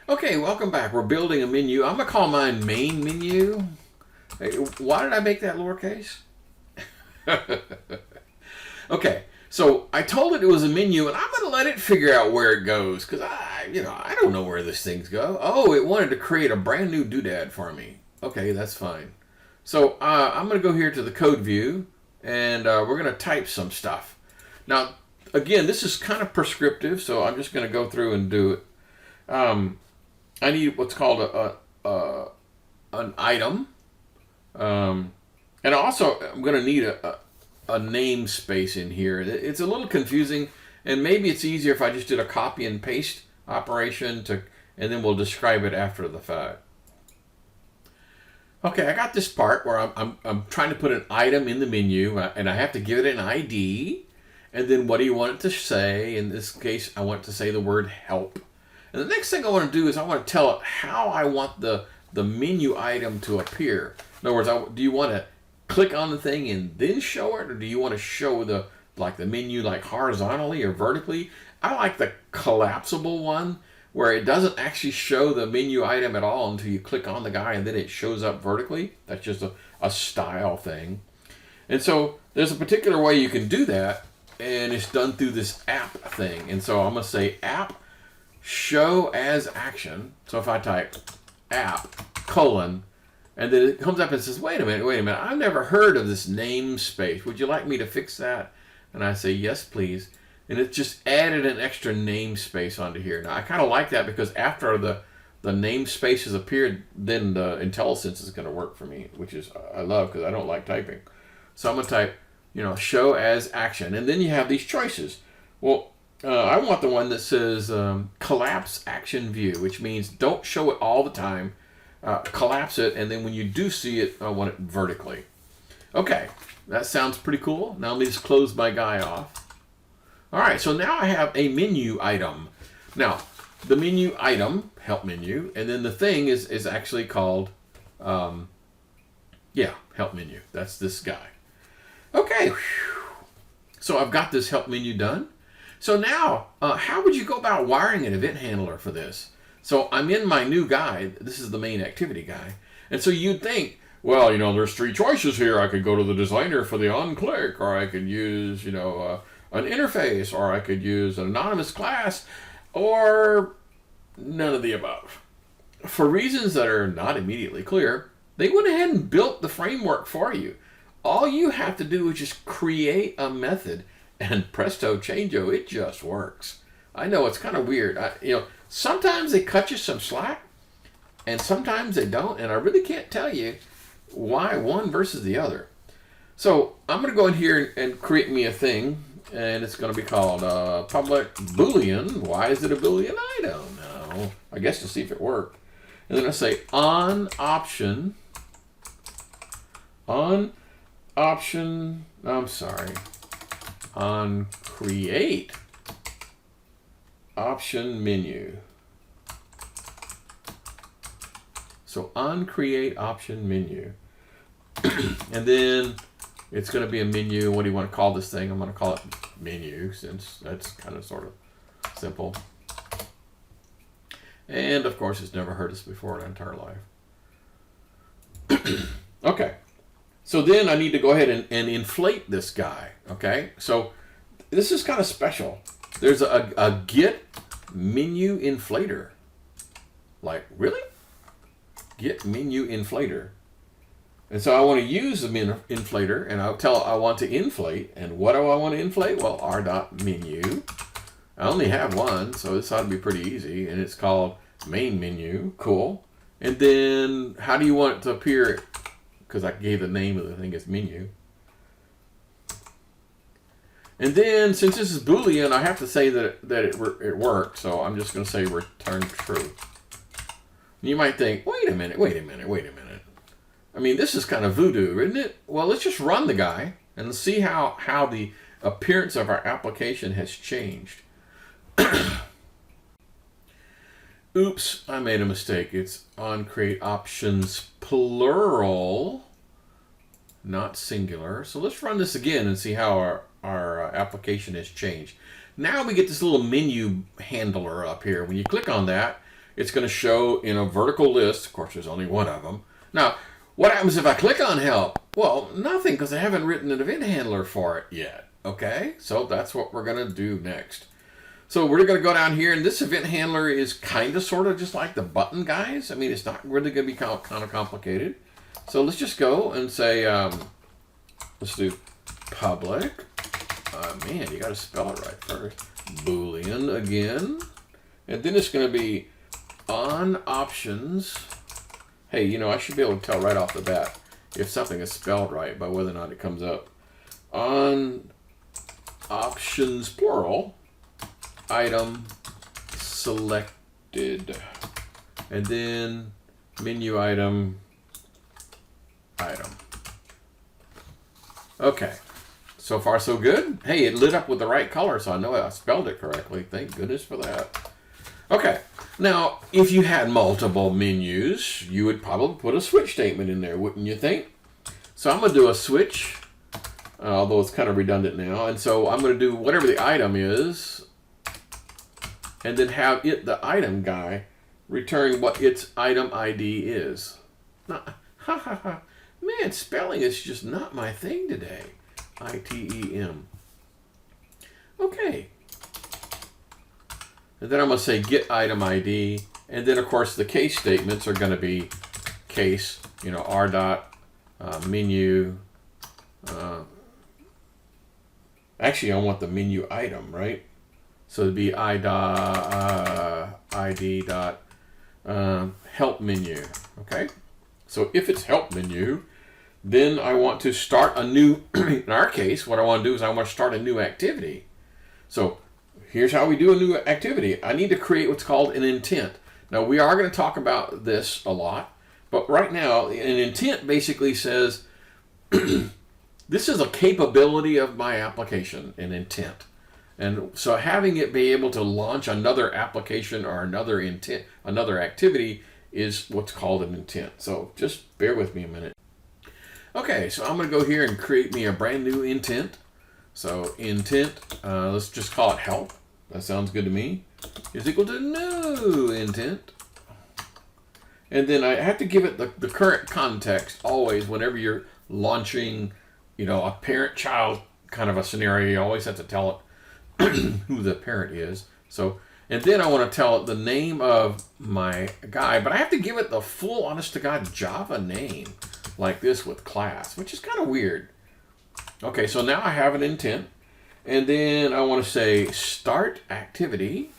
Okay, welcome back. We're building a menu. I'm going to call mine main menu. Hey, why did I make that lowercase? Okay, so I told it was a menu, and I'm going to let it figure out where it goes, because I don't know where these things go. Oh, it wanted to create a brand new doodad for me. Okay, that's fine. So I'm going to go here to the code view, and we're going to type some stuff. Now, again, this is kind of prescriptive, so I'm just going to go through and do it. I need what's called an item, and also I'm going to need a namespace in here. It's a little confusing, and maybe it's easier if I just did a copy and paste operation and then we'll describe it after the fact. Okay, I got this part where I'm trying to put an item in the menu, and I have to give it an ID, and then what do you want it to say? In this case, I want it to say the word help. And the next thing I want to do is I want to tell it how I want the menu item to appear. In other words, do you want to click on the thing and then show it, or do you want to show the menu like horizontally or vertically? I like the collapsible one where it doesn't actually show the menu item at all until you click on the guy and then it shows up vertically. That's just a style thing. And so there's a particular way you can do that, and it's done through this app thing. And so I'm going to say app show as action. So if I type app : and then it comes up and says, wait a minute, I've never heard of this namespace. Would you like me to fix that? And I say, yes, please. And it just added an extra namespace onto here. Now, I kind of like that because after the namespace has appeared, then the IntelliSense is going to work for me, which is I love because I don't like typing. So I'm going to type, show as action. And then you have these choices. Well, I want the one that says collapse action view, which means don't show it all the time. Collapse it, and then when you do see it, I want it vertically. Okay, that sounds pretty cool. Now let me just close my guy off. All right, so now I have a menu item. Now, the menu item, help menu, and then the thing is actually called, help menu. That's this guy. Okay, so I've got this help menu done. So now, how would you go about wiring an event handler for this? So I'm in my new guy. This is the main activity guy. And so you'd think, well, there's three choices here. I could go to the designer for the on-click, or I could use, an interface, or I could use an anonymous class, or none of the above. For reasons that are not immediately clear, they went ahead and built the framework for you. All you have to do is just create a method, and presto changeo, it just works. I know it's kind of weird. Sometimes they cut you some slack, and sometimes they don't, and I really can't tell you why one versus the other. So I'm going to go in here and create me a thing, and it's going to be called public boolean. Why is it a boolean? I don't know. I guess to see if it worked. And then I say on create option menu. So on create option menu. And then it's going to be a menu. What do you want to call this thing? I'm going to call it menu, since that's kind of sort of simple. And of course, it's never heard us before in our entire life. Okay. So then I need to go ahead and inflate this guy. Okay. So this is kind of special. There's a get menu inflator. Like, really? Get menu inflator. And so I want to use the inflator, and I want to inflate. And what do I want to inflate? Well, r.menu. I only have one, so this ought to be pretty easy. And it's called main menu. Cool. And then how do you want it to appear? Because I gave the name of the thing as menu. And then, since this is Boolean, I have to say that it worked. So I'm just going to say return true. You might think, wait a minute. I mean, this is kind of voodoo, isn't it? Well, let's just run the guy and see how the appearance of our application has changed. Oops, I made a mistake. It's on create options plural, not singular. So let's run this again and see how our application has changed. Now we get this little menu handler up here. When you click on that, it's going to show in a vertical list. Of course, there's only one of them. Now, what happens if I click on help? Well, nothing, because I haven't written an event handler for it yet. Okay, so that's what we're going to do next. So we're going to go down here, and this event handler is kind of sort of just like the button guys. I mean, it's not really going to be kind of complicated. So let's just go and say, let's do public. Man, you got to spell it right first. Boolean again. And then it's going to be on options. Hey, you know, I should be able to tell right off the bat if something is spelled right by whether or not it comes up. On options, plural, item selected. And then menu item, item. Okay. So far, so good. Hey, it lit up with the right color, so I know I spelled it correctly. Thank goodness for that. Okay. Now, if you had multiple menus, you would probably put a switch statement in there, wouldn't you think? So I'm going to do a switch, although it's kind of redundant now. And so I'm going to do whatever the item is, and then have it, the item guy, return what its item ID is. Now, man, spelling is just not my thing today. ITEM. Okay. And then I'm going to say get item ID. And then, of course, the case statements are going to be case, you know, r dot menu. Actually, I want the menu item, right? So it'd be ID dot help menu. Okay. So if it's help menu, then I want to start a new, in our case, what I want to do is I want to start a new activity. So here's how we do a new activity. I need to create what's called an intent. Now, we are going to talk about this a lot, but right now, an intent basically says, this is a capability of my application, an intent. And so having it be able to launch another application or another intent, another activity is what's called an intent. So just bear with me a minute. Okay, so I'm going to go here and create me a brand new intent. So intent, let's just call it help. That sounds good to me. Is equal to new intent. And then I have to give it the current context always whenever you're launching, you know, a parent-child kind of a scenario. You always have to tell it who the parent is. So, and then I want to tell it the name of my guy, but I have to give it the full honest-to-God Java name. Like this with class, which is kind of weird. Okay, so now I have an intent, and then I want to say start activity,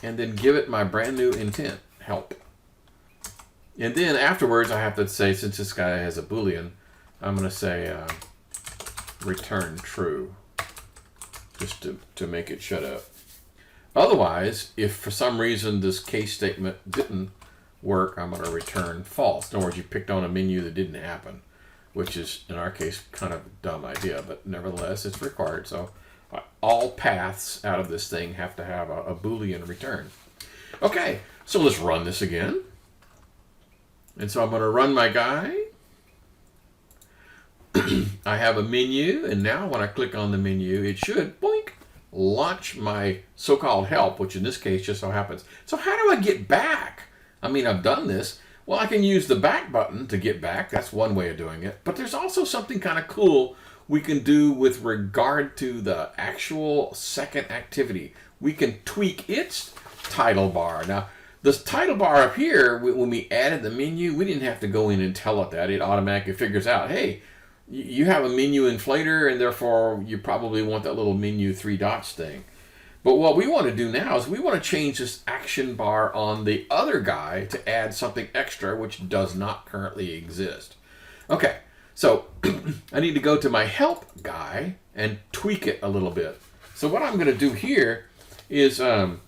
and then give it my brand new intent, help. And then afterwards I have to say, since this guy has a Boolean, I'm going to say return true, just to make it shut up. Otherwise, if for some reason this case statement didn't work, I'm going to return false. In other words, you picked on a menu that didn't happen, which is, in our case, kind of a dumb idea, but nevertheless, it's required. So all paths out of this thing have to have a Boolean return. Okay, so let's run this again. And so I'm going to run my guy. I have a menu, and now when I click on the menu, it should, boink, launch my so-called help, which in this case just so happens. So how do I get back? I mean, I've done this. Well, I can use the back button to get back. That's one way of doing it. But there's also something kind of cool we can do with regard to the actual second activity. We can tweak its title bar. Now, this title bar up here, when we added the menu, we didn't have to go in and tell it that. It automatically figures out, hey, you have a menu inflator, and therefore you probably want that little menu 3 dots thing. But what we want to do now is we want to change this action bar on the other guy to add something extra which does not currently exist. Okay, so I need to go to my help guy and tweak it a little bit. So what I'm going to do here is I'm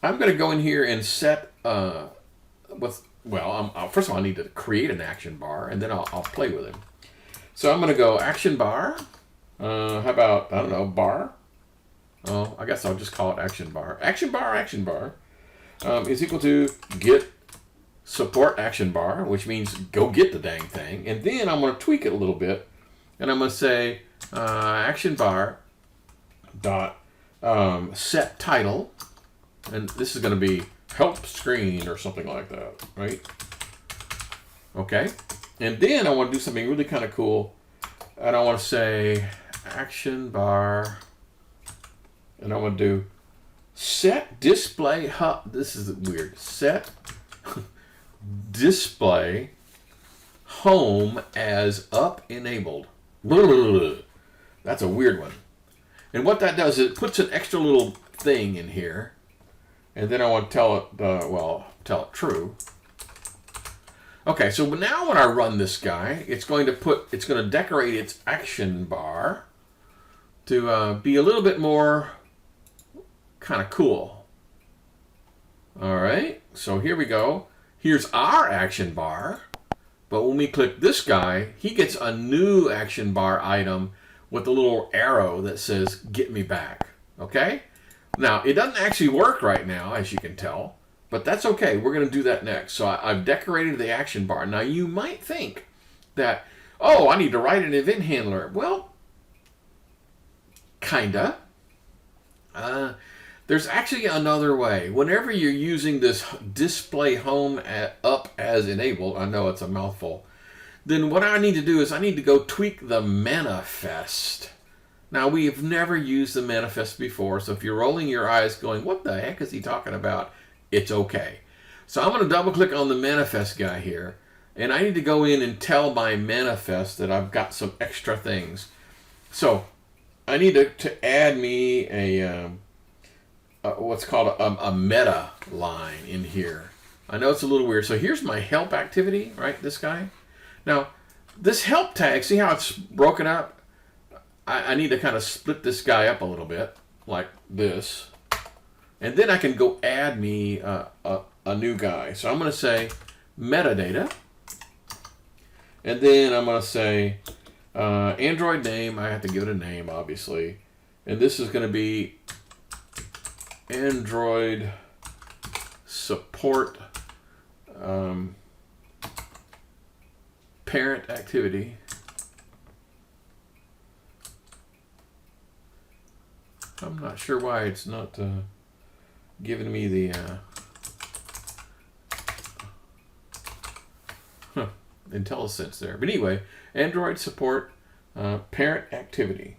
going to go in here and set first of all I need to create an action bar, and then I'll play with it. So I'm going to go action bar. How about, I don't know, bar? Oh, I guess I'll just call it action bar. Action bar is equal to get support action bar, which means go get the dang thing. And then I'm going to tweak it a little bit, and I'm going to say action bar dot set title, And this is going to be help screen or something like that, right? Okay. And then I want to do something really kind of cool. And I want to say action bar. And I want to do set display hub. This is weird. Set display home as up enabled. That's a weird one. And what that does is it puts an extra little thing in here. And then I want to tell it, tell it true. Okay, so now when I run this guy, it's going to decorate its action bar to be a little bit more kind of cool. All right, so here we go. Here's our action bar. But when we click this guy, he gets a new action bar item with a little arrow that says, get me back. Okay? Now, it doesn't actually work right now, as you can tell. But that's okay. We're going to do that next. So I've decorated the action bar. Now, you might think that, oh, I need to write an event handler. Well, kinda. There's actually another way. Whenever you're using this display home up as enabled, I know it's a mouthful, then what I need to do is I need to go tweak the manifest. Now, we've never used the manifest before, so if you're rolling your eyes going, what the heck is he talking about? It's okay. So I'm going to double click on the manifest guy here, and I need to go in and tell my manifest that I've got some extra things. So I need to add me a what's called a meta line in here. I know it's a little weird. So here's my help activity, right? This guy. Now, this help tag, see how it's broken up? I need to kind of split this guy up a little bit, like this. And then I can go add me a new guy. So I'm going to say metadata. And then I'm going to say Android name. I have to give it a name, obviously. And this is going to be Android support parent activity. I'm not sure why it's not giving me the IntelliSense there. But anyway, Android support parent activity.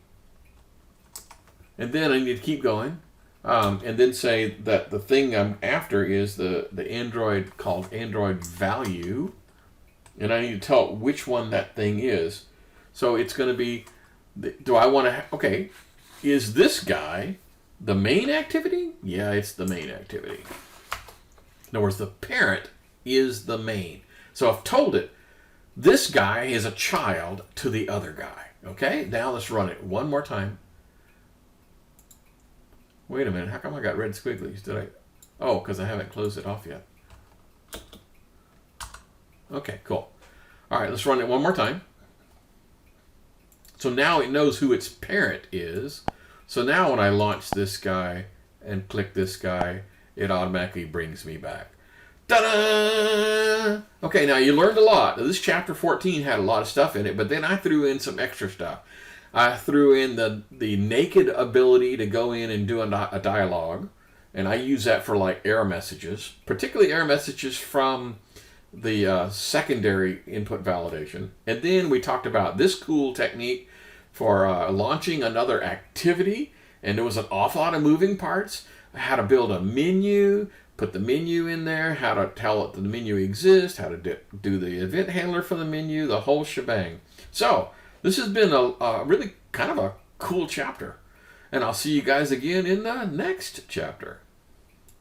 And then I need to keep going. And then say that the thing I'm after is the Android called Android value. And I need to tell it which one that thing is. So it's going to be, do I want to, okay, is this guy the main activity? Yeah, it's the main activity. In other words, the parent is the main. So I've told it, this guy is a child to the other guy. Okay, now let's run it one more time. Wait a minute, how come I got red squigglies? Did I? Oh, because I haven't closed it off yet. Okay, cool. All right, let's run it one more time. So now it knows who its parent is. So now when I launch this guy and click this guy, it automatically brings me back. Ta-da! Okay, now you learned a lot. This chapter 14 had a lot of stuff in it, but then I threw in some extra stuff. I threw in the naked ability to go in and do a dialogue, and I use that for like error messages, particularly error messages from the secondary input validation. And then we talked about this cool technique for launching another activity, and there was an awful lot of moving parts. How to build a menu, put the menu in there, how to tell it that the menu exists, how to do the event handler for the menu, the whole shebang. So this has been a really kind of a cool chapter. And I'll see you guys again in the next chapter.